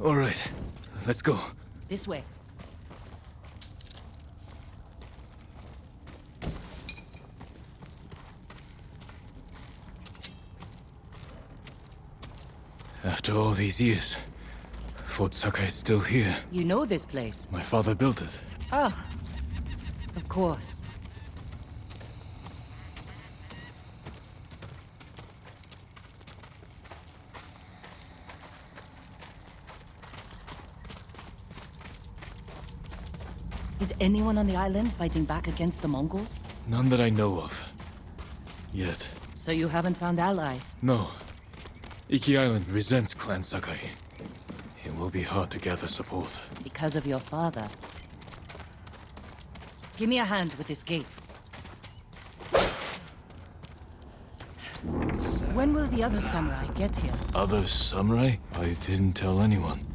All right, let's go. This way. After all these years, Fort Sakai is still here. You know this place? My father built it. Oh, of course. Is anyone on the island fighting back against the Mongols? None that I know of. Yet. So you haven't found allies? No. Iki Island resents Clan Sakai. It will be hard to gather support. Because of your father. Give me a hand with this gate. When will the other samurai get here? Other samurai? I didn't tell anyone.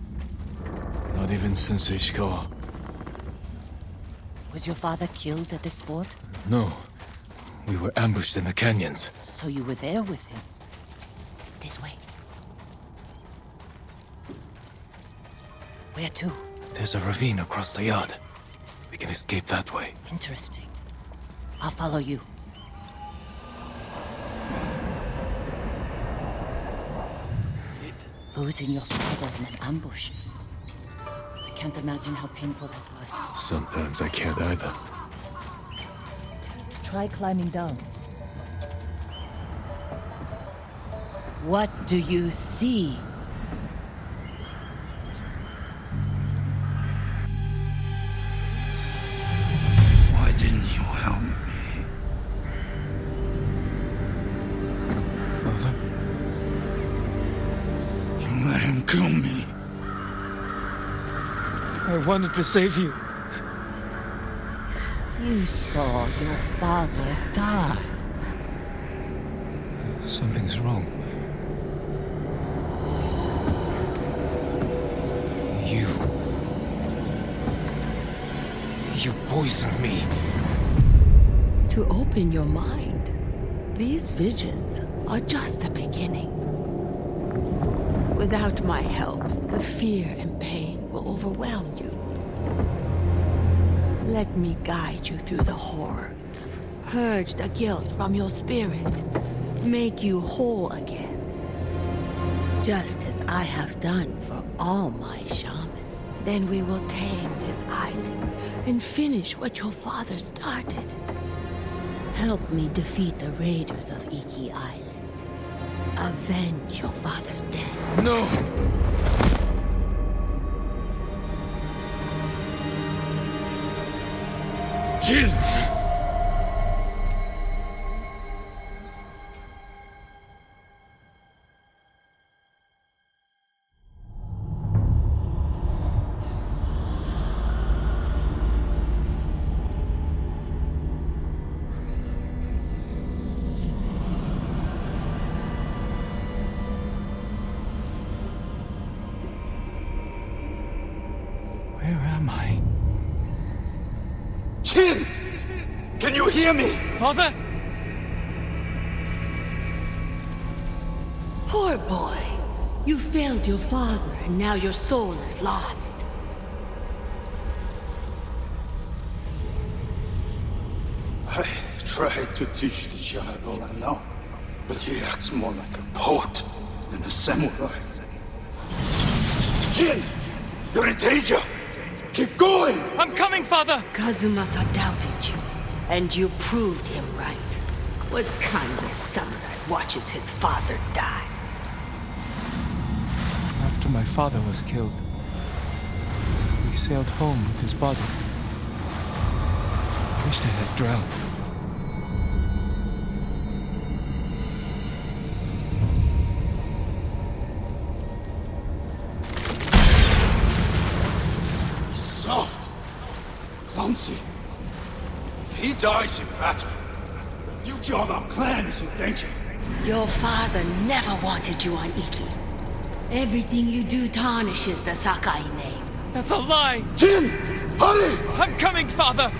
Not even Sensei Ishikawa. Was your father killed at this fort? No. We were ambushed in the canyons. So you were there with him? This way. Where to? There's a ravine across the yard. We can escape that way. Interesting. I'll follow you. Losing your father in an ambush. I can't imagine how painful that was. Sometimes I can't either. Try climbing down. What do you see? Why didn't you help me? Father? You let him kill me. I wanted to save you. You saw your father die. Something's wrong. You poisoned me. To open your mind, these visions are just the beginning. Without my help, the fear and pain will overwhelm you. Let me guide you through the horror, purge the guilt from your spirit, make you whole again. Just as I have done for all my shamans. Then we will tame this island and finish what your father started. Help me defeat the raiders of Iki Island. Avenge your father's death. No! Jill! Where am I? Chin! Can you hear me? Father? Poor boy. You failed your father, and now your soul is lost. I tried to teach the child all I know, but he acts more like a poet than a samurai. Chin! You're in danger! Keep going! I'm coming, Father! Kazumasa doubted you, and you proved him right. What kind of samurai watches his father die? After my father was killed, he sailed home with his body. Wished I had drowned. Soft. Clumsy. If he dies in battle, the future of our clan is in danger. Your father never wanted you on Iki. Everything you do tarnishes the Sakai name. That's a lie! Jin! Hurry! I'm coming, Father!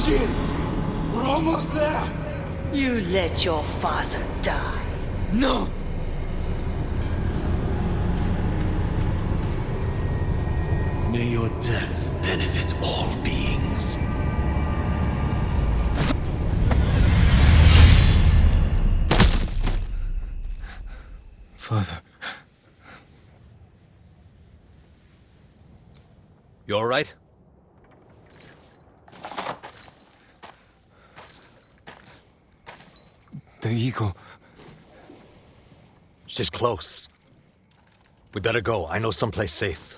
Jin! We're almost there! You let your father die. No! May your death benefit all beings. Father. You all right? The eagle. She's close. We better go. I know someplace safe.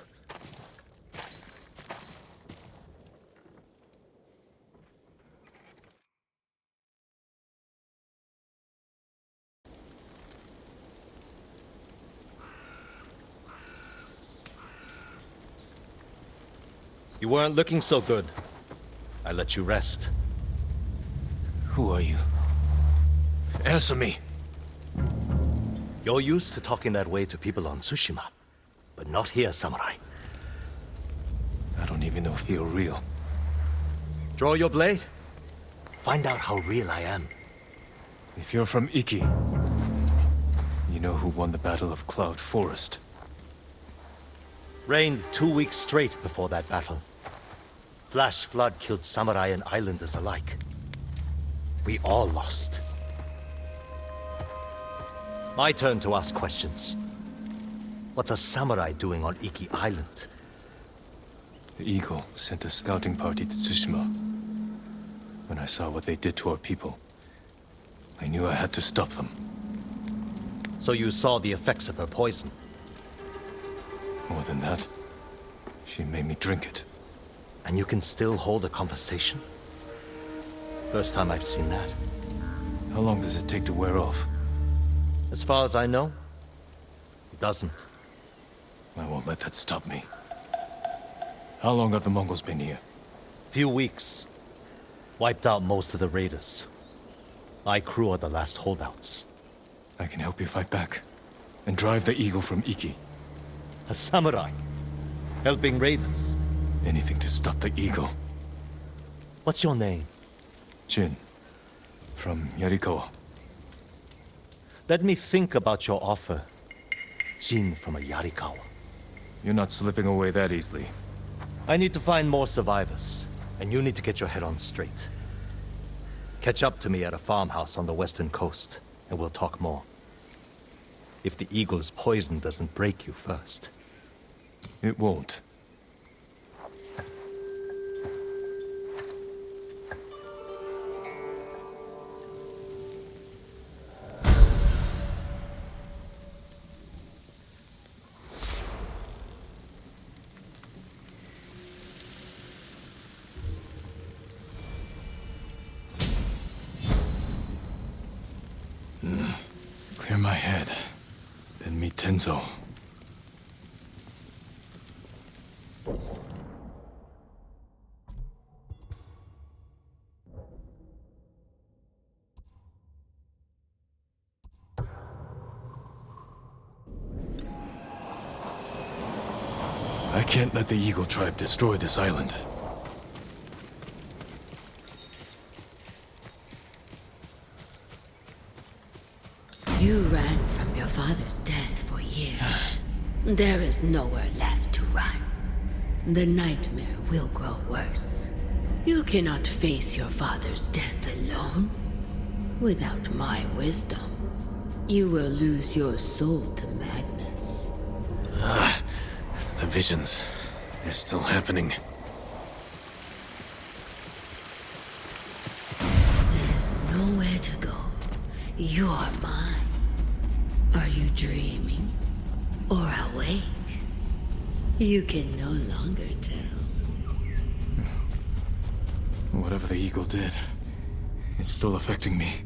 You weren't looking so good. I let you rest. Who are you? Answer me. You're used to talking that way to people on Tsushima, but not here, Samurai. I don't even know if you're real. Draw your blade. Find out how real I am. If you're from Iki, you know who won the Battle of Cloud Forest. Rained 2 weeks straight before that battle. Flash flood killed samurai and islanders alike. We all lost. My turn to ask questions. What's a samurai doing on Iki Island? The Eagle sent a scouting party to Tsushima. When I saw what they did to our people, I knew I had to stop them. So you saw the effects of her poison? More than that, she made me drink it. And you can still hold a conversation? First time I've seen that. How long does it take to wear off? As far as I know, it doesn't. I won't let that stop me. How long have the Mongols been here? Few weeks. Wiped out most of the raiders. My crew are the last holdouts. I can help you fight back. And drive the Eagle from Iki. A samurai. Helping raiders. Anything to stop the Eagle. What's your name? Jin. From Yarikawa. Let me think about your offer. Jin from a Yarikawa. You're not slipping away that easily. I need to find more survivors, and you need to get your head on straight. Catch up to me at a farmhouse on the western coast, and we'll talk more. If the eagle's poison doesn't break you first. It won't. Clear my head. Then meet Tenzo. I can't let the Eagle tribe destroy this island. You ran from your father's death for years. There is nowhere left to run. The nightmare will grow worse. You cannot face your father's death alone. Without my wisdom, you will lose your soul to madness. The visions. They're still happening. There's nowhere to go. You are mine. Are you dreaming? Or awake? You can no longer tell. Whatever the Eagle did, it's still affecting me.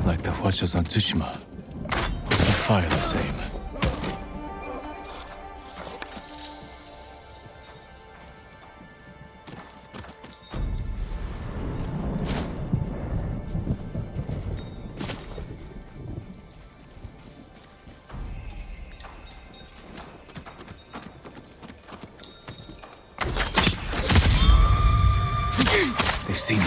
Like the watchers on Tsushima. The fire the same. They've seen me.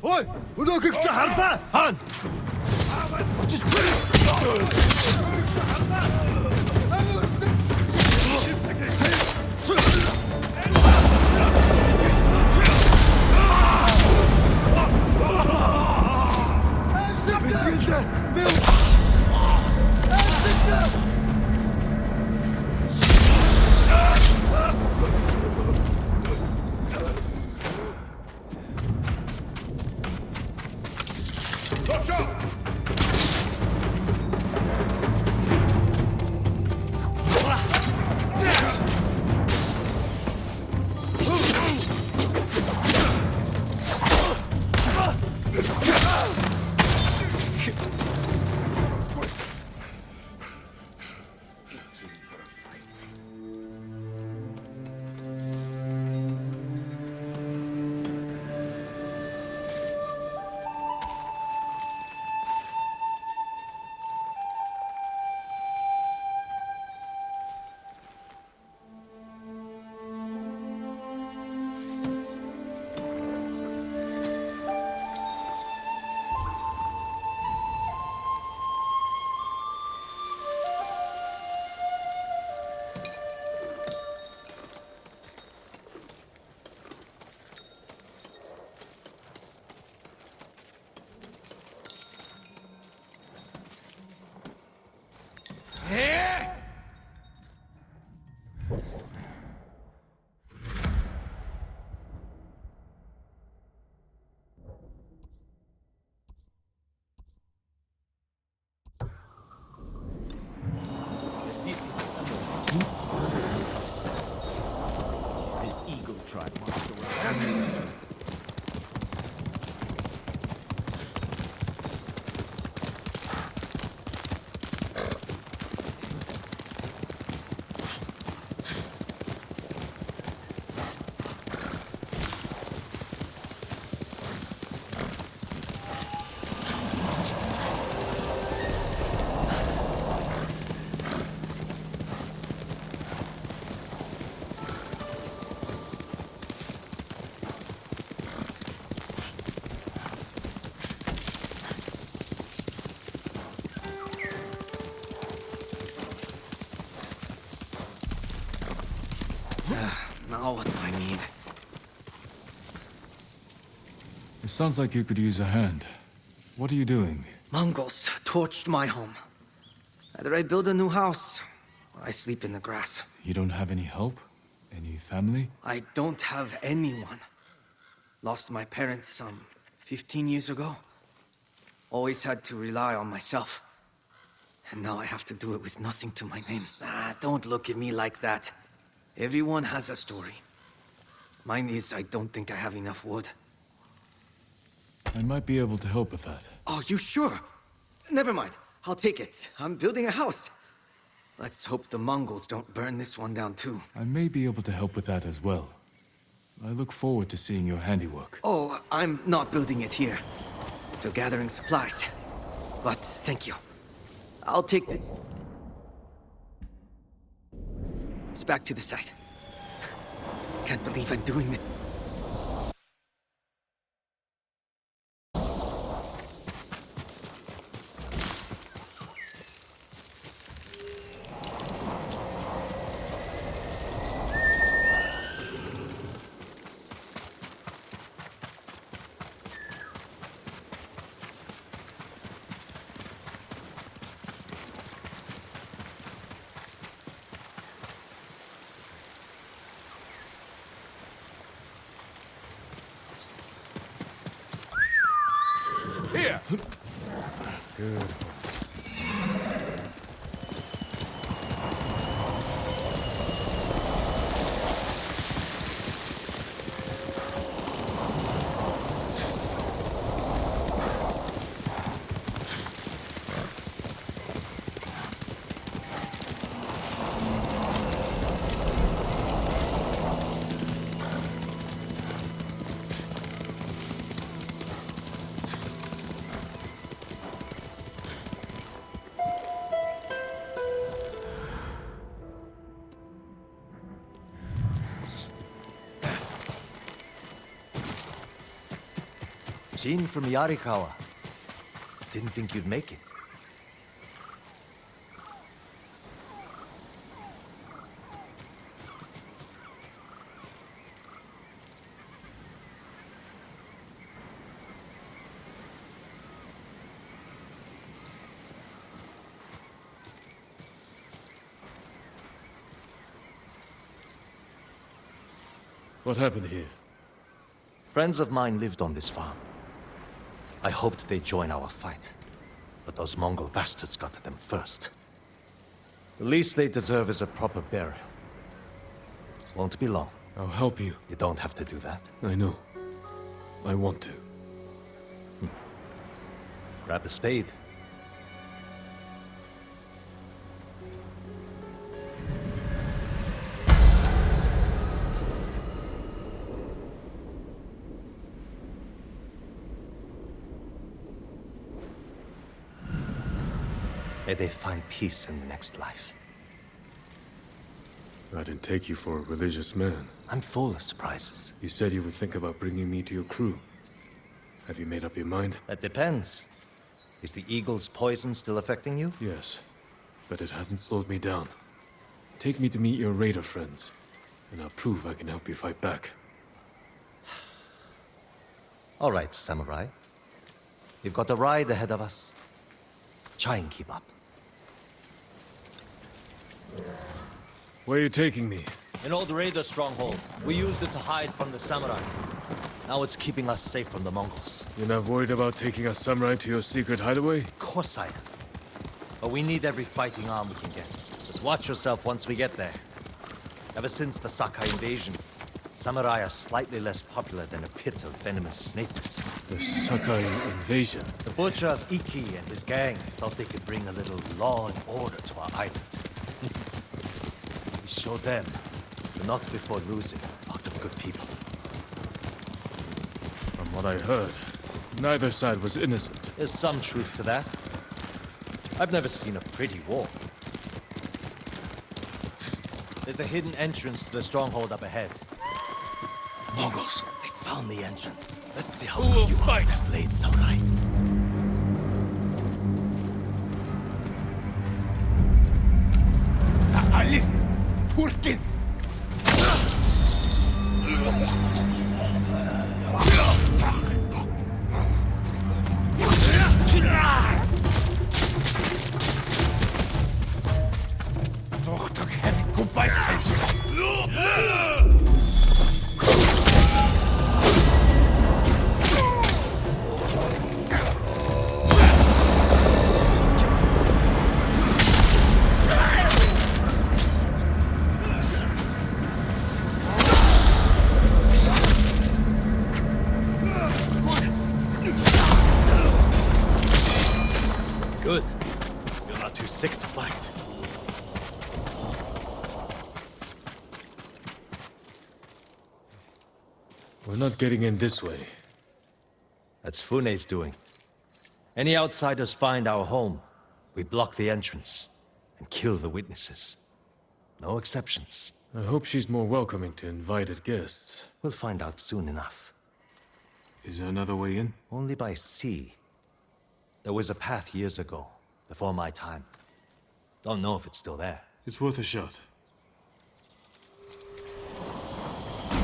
Ой! Өнөөхийг чи хардаа! Han! Now what do I need? It sounds like you could use a hand. What are you doing? Mongols torched my home. Either I build a new house, or I sleep in the grass. You don't have any help? Any family? I don't have anyone. Lost my parents some 15 years ago. Always had to rely on myself. And now I have to do it with nothing to my name. Ah, don't look at me like that. Everyone has a story. Mine is I don't think I have enough wood. I might be able to help with that. Oh, you sure? Never mind. I'll take it. I'm building a house. Let's hope the Mongols don't burn this one down too. I may be able to help with that as well. I look forward to seeing your handiwork. Oh, I'm not building it here. Still gathering supplies. But thank you. I'll take the... It's back to the site. Can't believe I'm doing this. Here! Good horse. Jin from Yarikawa. Didn't think you'd make it. What happened here? Friends of mine lived on this farm. I hoped they'd join our fight, but those Mongol bastards got to them first. The least they deserve is a proper burial. Won't be long. I'll help you. You don't have to do that. I know. I want to. Grab a spade. May they find peace in the next life. I didn't take you for a religious man. I'm full of surprises. You said you would think about bringing me to your crew. Have you made up your mind? That depends. Is the eagle's poison still affecting you? Yes, but it hasn't slowed me down. Take me to meet your raider friends, and I'll prove I can help you fight back. All right, samurai. You've got a ride ahead of us. Try and keep up. Where are you taking me? An old raider stronghold. We used it to hide from the samurai. Now it's keeping us safe from the Mongols. You're not worried about taking a samurai to your secret hideaway? Of course I am. But we need every fighting arm we can get. Just watch yourself once we get there. Ever since the Sakai invasion, samurai are slightly less popular than a pit of venomous snakes. The Sakai invasion. The butcher of Iki and his gang thought they could bring a little law and order to our island. We showed them, but not before losing a lot of good people. From what I heard, neither side was innocent. There's some truth to that. I've never seen a pretty war. There's a hidden entrance to the stronghold up ahead. Mongols. They found the entrance. Let's see how good you fight, Blade Samurai. Good. You're not too sick to fight. We're not getting in this way. That's Fune's doing. Any outsiders find our home, we block the entrance and kill the witnesses. No exceptions. I hope she's more welcoming to invited guests. We'll find out soon enough. Is there another way in? Only by sea. There was a path years ago, before my time. Don't know if it's still there. It's worth a shot.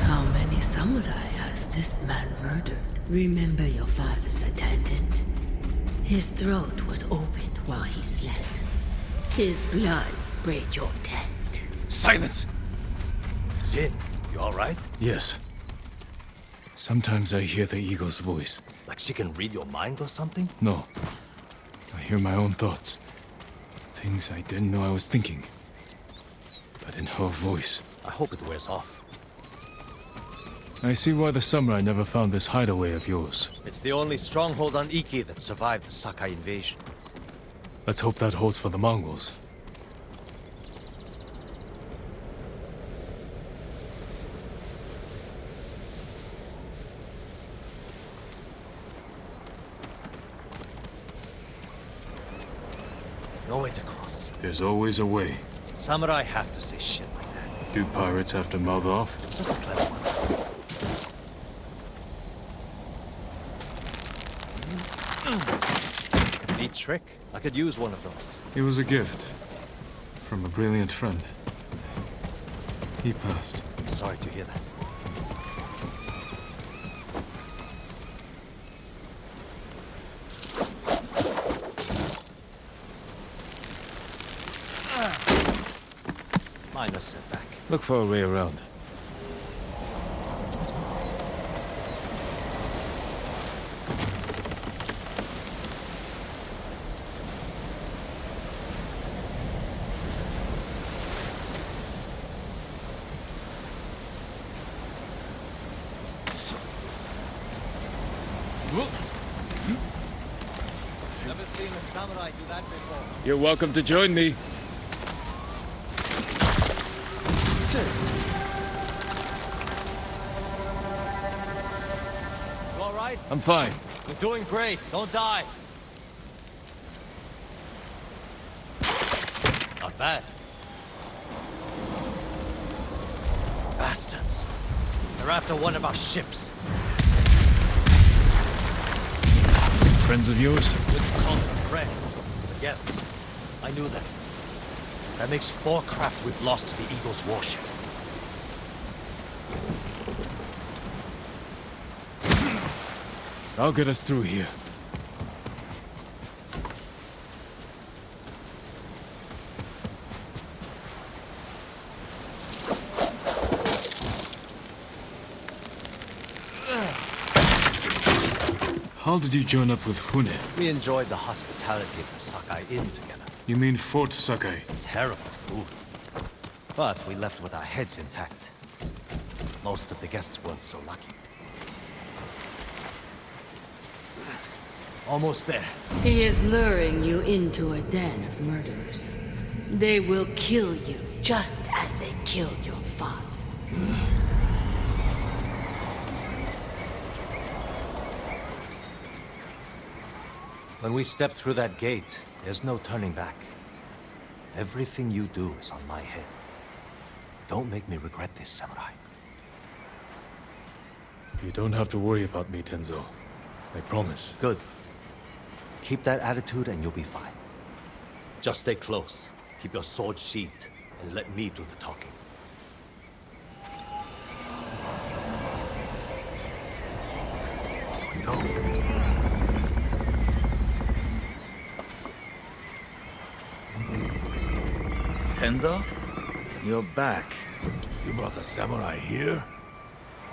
How many samurai has this man murdered? Remember your father's attendant? His throat was opened while he slept. His blood sprayed your tent. Silence! Zin, you alright? Yes. Sometimes I hear the eagle's voice. Like she can read your mind or something? No. I hear my own thoughts. Things I didn't know I was thinking. But in her voice. I hope it wears off. I see why the samurai never found this hideaway of yours. It's the only stronghold on Iki that survived the Sakai invasion. Let's hope that holds for the Mongols. No way to cross. There's always a way. Samurai have to say shit like that. Do pirates have to mouth off? Just the clever ones. Neat trick. I could use one of those. It was a gift. From a brilliant friend. He passed. Sorry to hear that. Minor setback. Look for a way around. Never seen a samurai do that before. You're welcome to join me. You alright? I'm fine. You're doing great. Don't die. Not bad. Bastards. They're after one of our ships. Friends of yours? Wouldn't call them friends. But yes, I knew them. That makes 4 craft we've lost to the Eagle's warship. I'll get us through here. How did you join up with Fune? We enjoyed the hospitality of the Sakai Inn together. You mean Fort Sakai? Terrible food. But we left with our heads intact. Most of the guests weren't so lucky. Almost there. He is luring you into a den of murderers. They will kill you just as they killed your father. When we step through that gate, there's no turning back. Everything you do is on my head. Don't make me regret this, samurai. You don't have to worry about me, Tenzo. I promise. Good. Keep that attitude and you'll be fine. Just stay close. Keep your sword sheathed, and let me do the talking. Here we go. Tenzo? You're back. You brought a samurai here?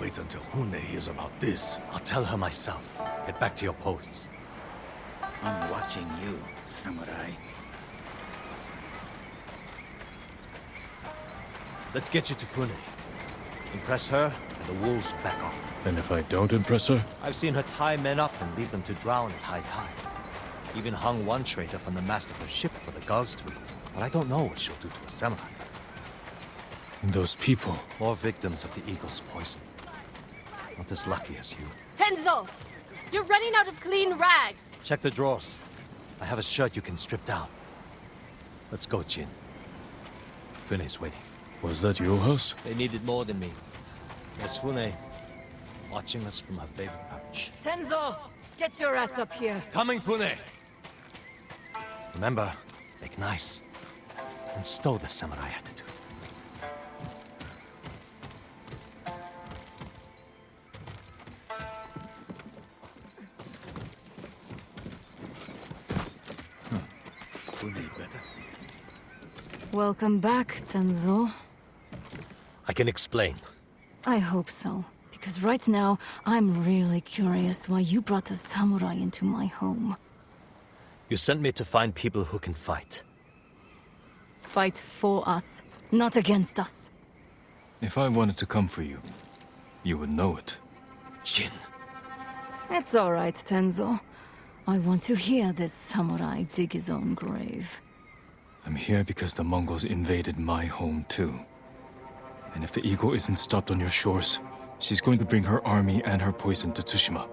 Wait until Hune hears about this. I'll tell her myself. Get back to your posts. I'm watching you, samurai. Let's get you to Fune. Impress her, and the wolves will back off. And if I don't impress her? I've seen her tie men up and leave them to drown at high tide. Even hung one traitor from the mast of her ship for the gulls to eat. But I don't know what she'll do to a samurai. Those people. More victims of the eagle's poison. Not as lucky as you. Tenzo! You're running out of clean rags! Check the drawers. I have a shirt you can strip down. Let's go, Jin. Fune's waiting. Was that your house? They needed more than me. There's Fune, watching us from her favorite perch. Tenzo! Get your ass up here. Coming, Fune! Remember, make nice. And stow the samurai attitude. Welcome back, Tenzo. I can explain. I hope so. Because right now, I'm really curious why you brought a samurai into my home. You sent me to find people who can fight. Fight for us, not against us. If I wanted to come for you, you would know it. Jin. It's all right, Tenzo. I want to hear this samurai dig his own grave. I'm here because the Mongols invaded my home too. And if the eagle isn't stopped on your shores, she's going to bring her army and her poison to Tsushima.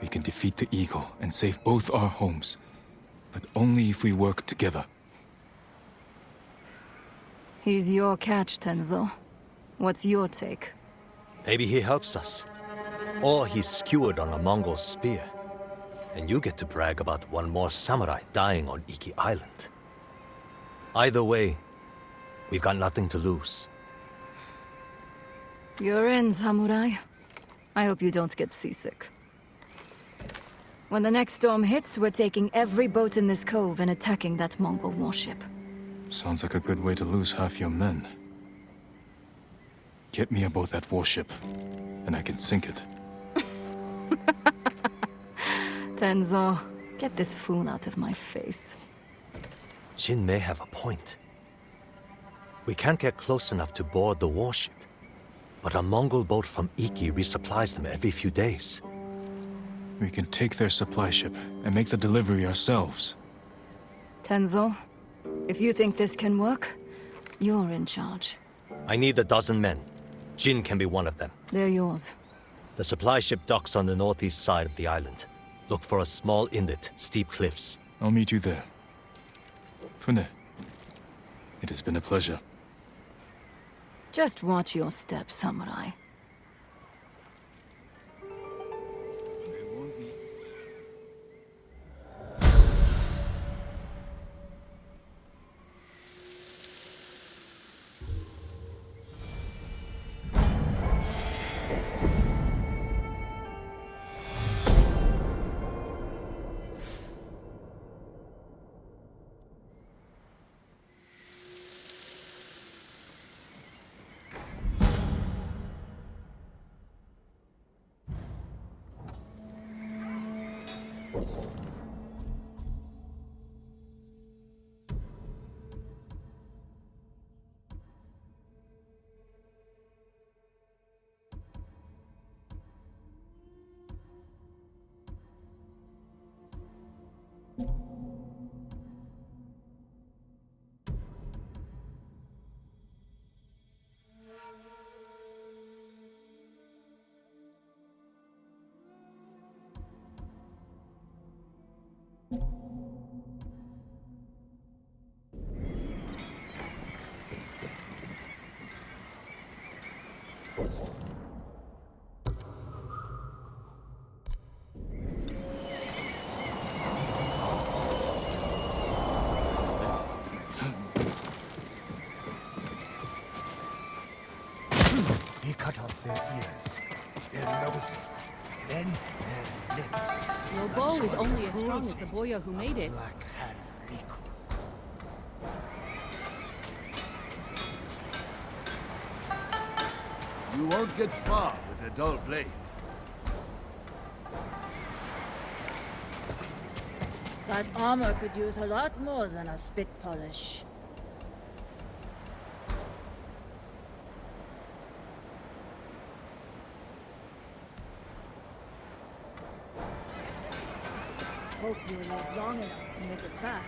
We can defeat the eagle and save both our homes, but only if we work together. He's your catch, Tenzo. What's your take? Maybe he helps us. Or he's skewered on a Mongol spear. And you get to brag about one more samurai dying on Iki Island. Either way, we've got nothing to lose. You're in, samurai. I hope you don't get seasick. When the next storm hits, we're taking every boat in this cove and attacking that Mongol warship. Sounds like a good way to lose half your men. Get me aboard that warship, and I can sink it. Tenzo, get this fool out of my face. Jin may have a point. We can't get close enough to board the warship. But a Mongol boat from Iki resupplies them every few days. We can take their supply ship and make the delivery ourselves. Tenzo, if you think this can work, you're in charge. I need a dozen men. Jin can be one of them. They're yours. The supply ship docks on the northeast side of the island. Look for a small inlet, steep cliffs. I'll meet you there. Fune, it has been a pleasure. Just watch your step, samurai. He cut off their ears, their noses, then their lips. Your bow is only as strong as the warrior who made it. Black Hand Beagle. You won't get far with a dull blade. That armor could use a lot more than a spit polish. hope you live long enough to make it back.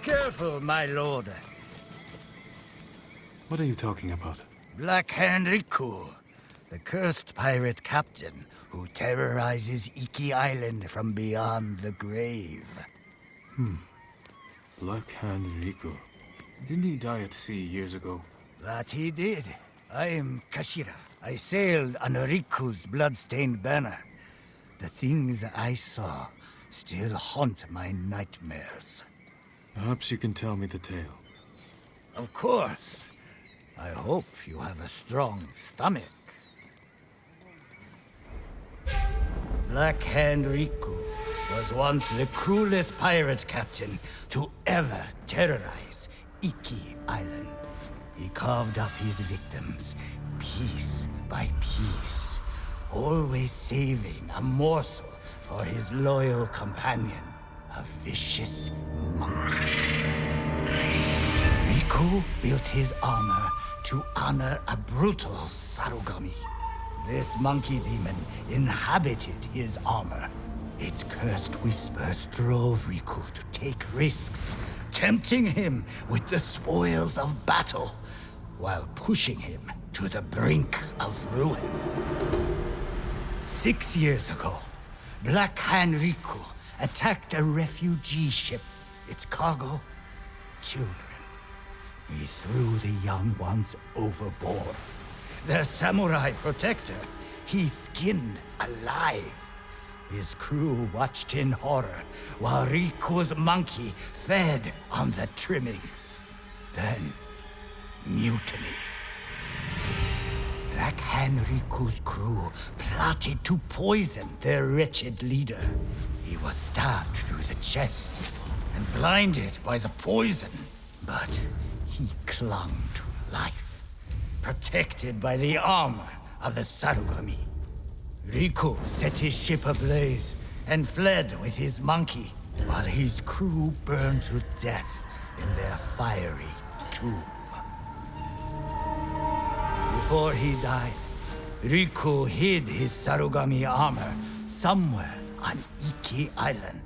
Careful, my lord. What are you talking about? Black Hand Riku, the cursed pirate captain who terrorizes Iki Island from beyond the grave. Black Hand Riku. Didn't he die at sea years ago? That he did. I am Kashira. I sailed on Riku's blood-stained banner. The things I saw still haunt my nightmares. Perhaps you can tell me the tale. Of course. I hope you have a strong stomach. Black Hand Riku was once the cruelest pirate captain to ever terrorize Iki Island. He carved up his victims, piece by piece, always saving a morsel for his loyal companion, a vicious monkey. Riku built his armor to honor a brutal Sarugami. This monkey demon inhabited his armor. Its cursed whispers drove Riku to take risks, tempting him with the spoils of battle, while pushing him to the brink of ruin. 6 years ago, Black Hand Riku attacked a refugee ship. Its cargo, children. He threw the young ones overboard. Their samurai protector, he skinned alive. His crew watched in horror while Riku's monkey fed on the trimmings. Then, mutiny. Black Hand Riku's crew plotted to poison their wretched leader. He was stabbed through the chest and blinded by the poison, but he clung to life, protected by the armor of the Sarugami. Riku set his ship ablaze and fled with his monkey, while his crew burned to death in their fiery tomb. Before he died, Riku hid his Sarugami armor somewhere on Iki Island.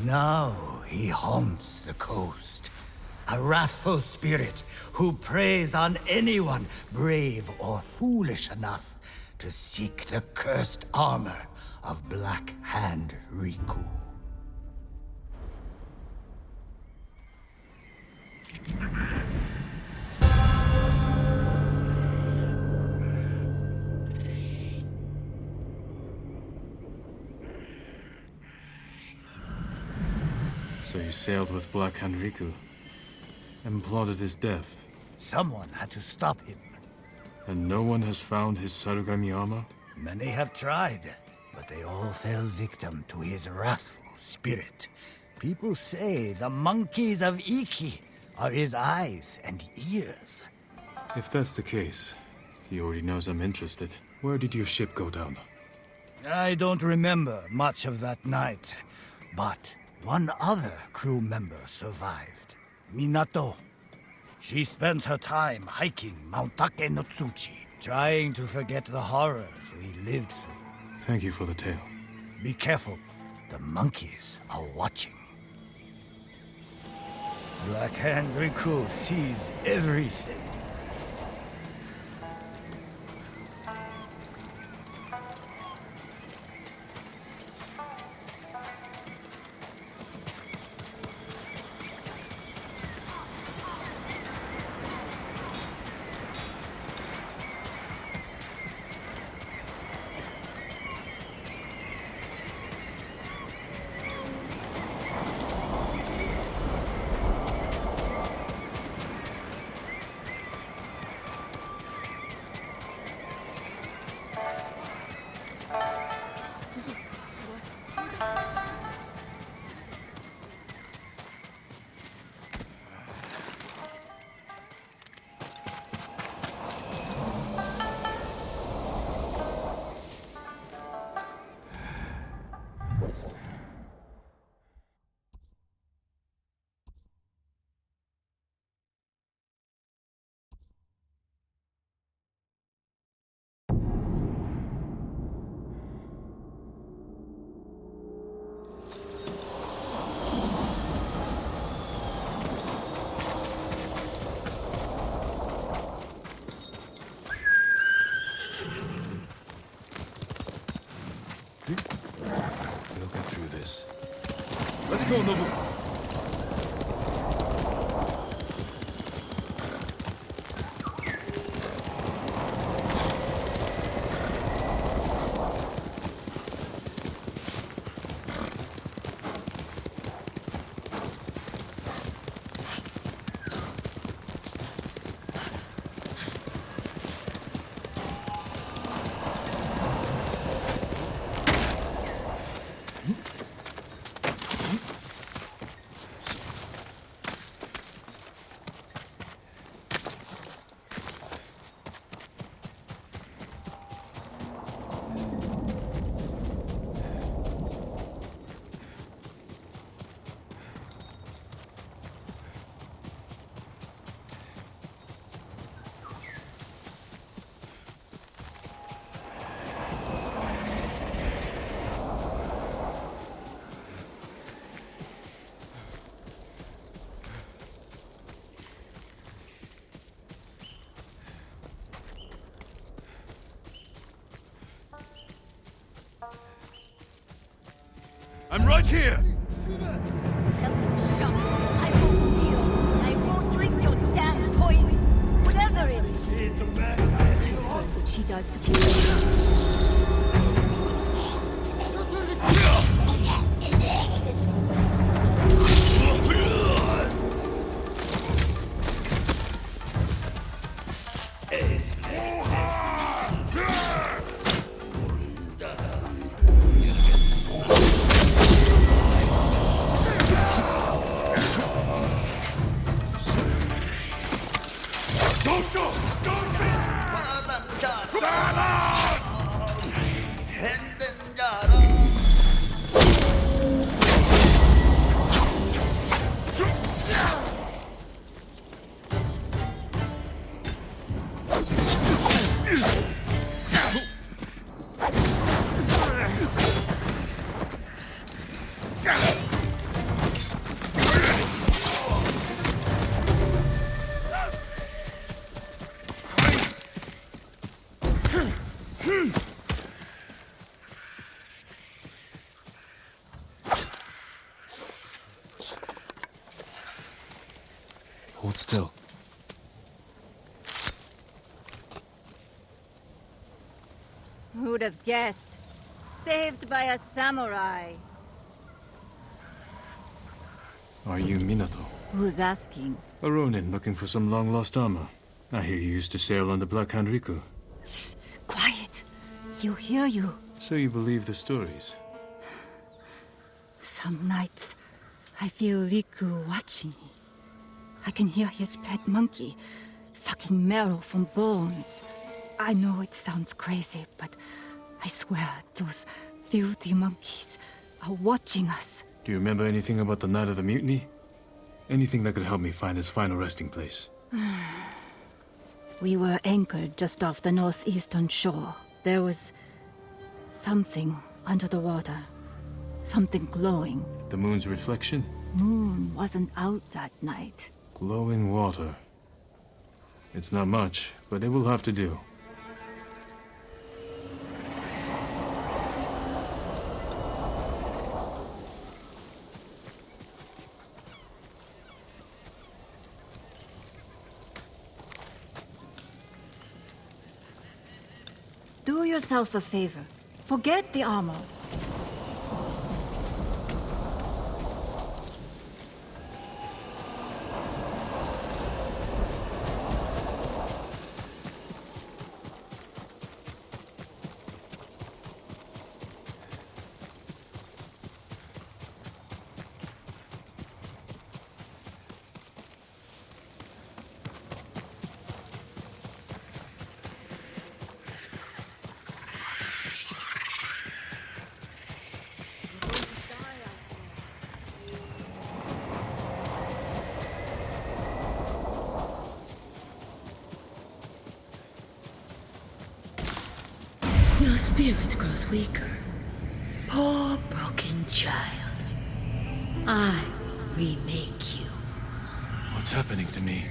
Now he haunts the coast, a wrathful spirit who preys on anyone brave or foolish enough to seek the cursed armor of Black Hand Riku. So you sailed with Black Hand Riku and plotted his death. Someone had to stop him. And no one has found his Sarugami armor? Many have tried, but they all fell victim to his wrathful spirit. People say the monkeys of Iki are his eyes and ears. If that's the case, he already knows I'm interested. Where did your ship go down? I don't remember much of that night, but one other crew member survived. Minato. She spent her time hiking Mount Take no Tsuchi, trying to forget the horrors we lived through. Thank you for the tale. Be careful. The monkeys are watching. Black Hand Riku sees everything. We'll get through this. Let's go, Nobu. I'm right here! Tell me, shut up. I won't kneel. I won't drink your damn poison. Whatever it is. I heard that she died for you. Hold still. Who'd have guessed? Saved by a samurai. Are you Minato? Who's asking? A Ronin looking for some long-lost armor. I hear you used to sail on the Black Hand Riku. Shh, quiet. He'll hear you. So you believe the stories? Some nights, I feel Riku watching me. I can hear his pet monkey sucking marrow from bones. I know it sounds crazy, but I swear those filthy monkeys are watching us. Do you remember anything about the night of the mutiny? Anything that could help me find his final resting place? We were anchored just off the northeastern shore. There was something under the water. Something glowing. The moon's reflection? Moon wasn't out that night. Glowing water. It's not much, but it will have to do. Do yourself a favor. Forget the armor. Your spirit grows weaker. Poor broken child. I will remake you. What's happening to me?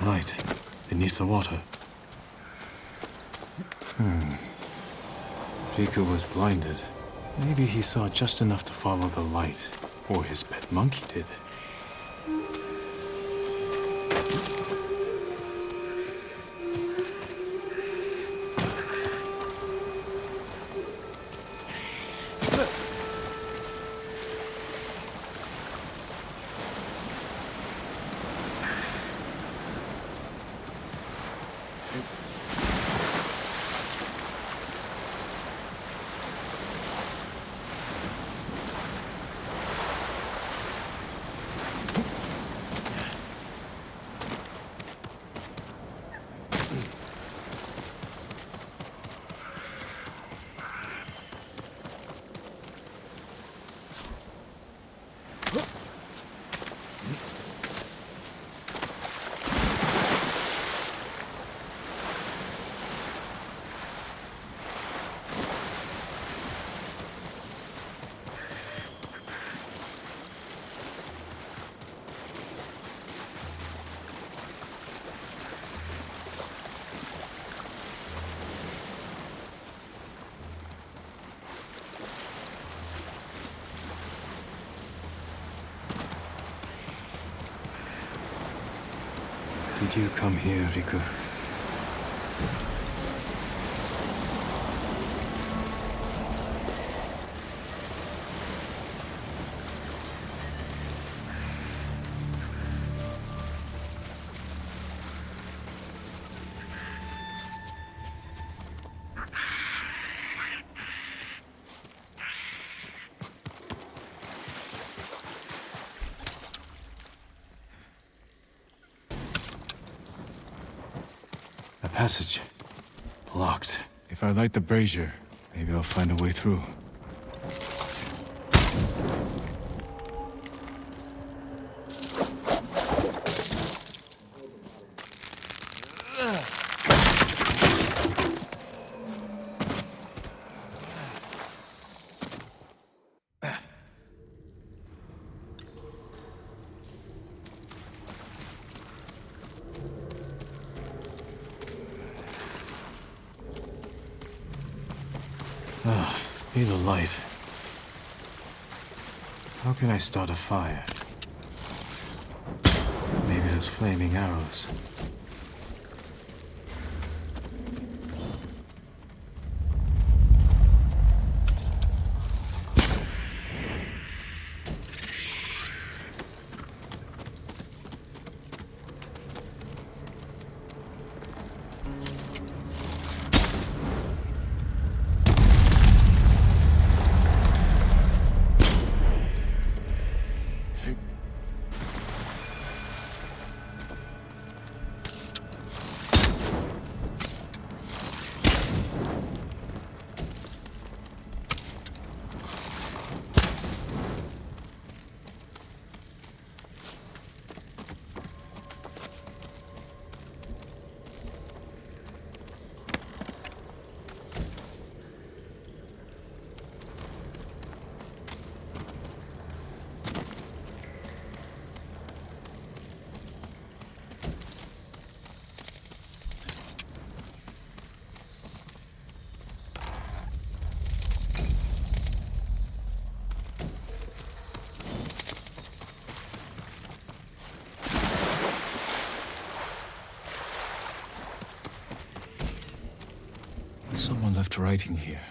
Light beneath the water. Riku was blinded. Maybe he saw just enough to follow the light, or his pet monkey did. Did you come here, Riku? The passage. Blocked. If I light the brazier, maybe I'll find a way through. Need a light. How can I start a fire? Maybe those flaming arrows. Someone left writing here.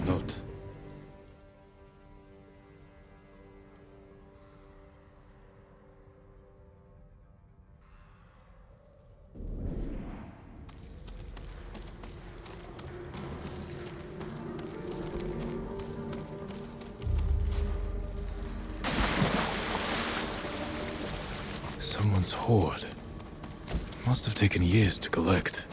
Note. Someone's hoard. Must have taken years to collect.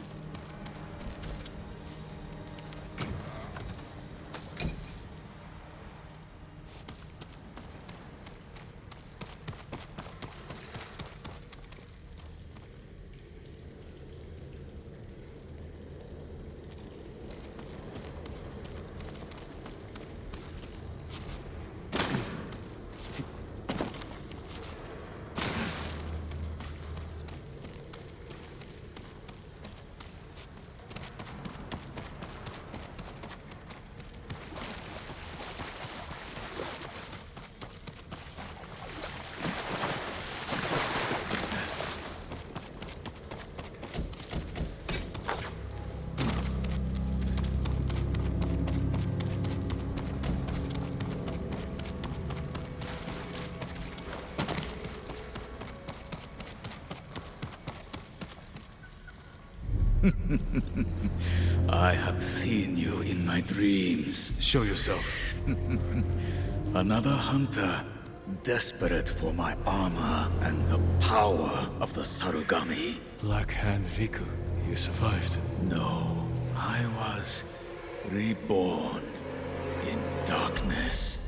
I have seen you in my dreams. Show yourself. Another hunter, desperate for my armor and the power of the Sarugami. Black Hand Riku, you survived. No, I was reborn in darkness.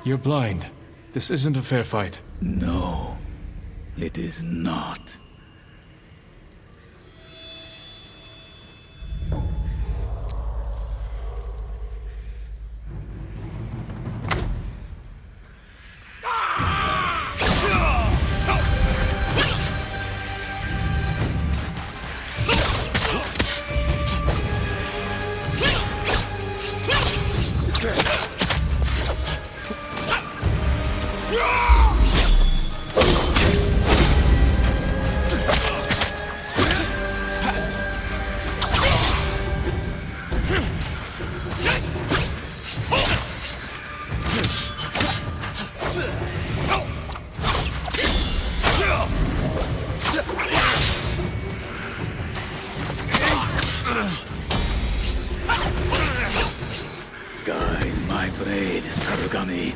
You're blind. This isn't a fair fight. No, it is not. Guide my blade, Sarugami.